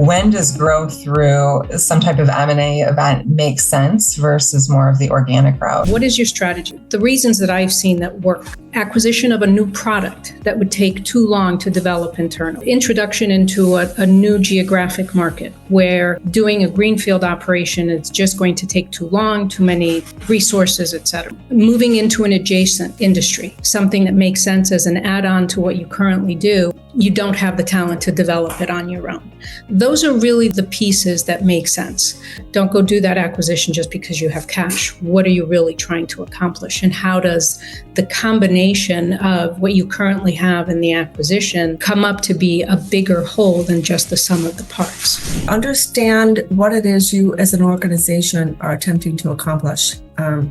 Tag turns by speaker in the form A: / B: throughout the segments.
A: When does growth through some type of M&A event make sense versus more of the organic route?
B: What is your strategy? The reasons that I've seen that work: acquisition of a new product that would take too long to develop internally, introduction into a new geographic market where doing a greenfield operation is just going to take too long, too many resources, etc. Moving into an adjacent industry, something that makes sense as an add-on to what you currently do, you don't have the talent to develop it on your own. Those are really the pieces that make sense. Don't go do that acquisition just because you have cash. What are you really trying to accomplish? And how does the combination of what you currently have in the acquisition come up to be a bigger whole than just the sum of the parts?
C: Understand what it is you as an organization are attempting to accomplish.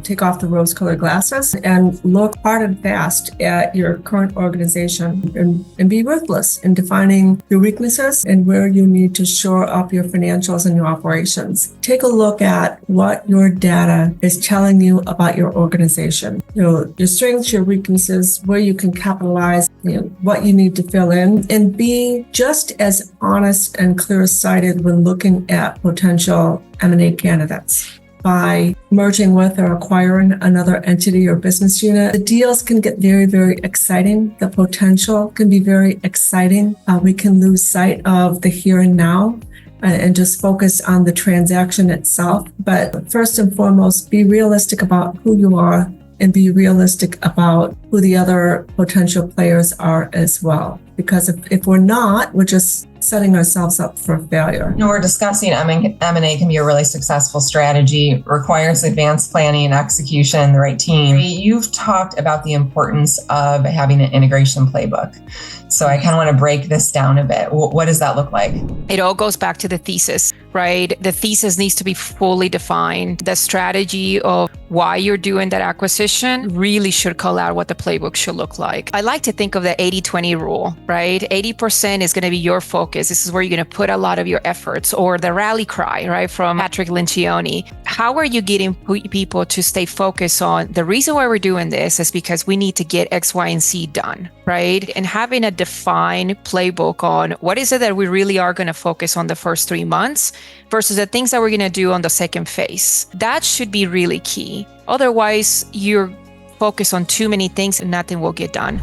C: Take off the rose-colored glasses and look hard and fast at your current organization and be ruthless in defining your weaknesses and where you need to shore up your financials and your operations. Take a look at what your data is telling you about your organization. Your strengths, your weaknesses, where you can capitalize, what you need to fill in, and be just as honest and clear-sighted when looking at potential M&A candidates. By merging with or acquiring another entity or business unit, the deals can get very, very exciting. The potential can be very exciting. We can lose sight of the here and now and just focus on the transaction itself. But first and foremost, be realistic about who you are and be realistic about who the other potential players are as well. Because if we're not, we're just setting ourselves up for failure.
A: We're discussing M&A can be a really successful strategy, requires advanced planning and execution, the right team. You've talked about the importance of having an integration playbook. So I kind of want to break this down a bit. What does that look like?
D: It all goes back to the thesis, right? The thesis needs to be fully defined. The strategy of why you're doing that acquisition really should call out what the playbook should look like. I like to think of the 80-20 rule, right? 80% is going to be your focus. This is where you're going to put a lot of your efforts, or the rally cry, right? From Patrick Lencioni. How are you getting people to stay focused on the reason why we're doing this is because we need to get X, Y, and Z done, right? And having a defined playbook on what is it that we really are going to focus on the first 3 months versus the things that we're going to do on the second phase. That should be really key. Otherwise, you're focused on too many things and nothing will get done.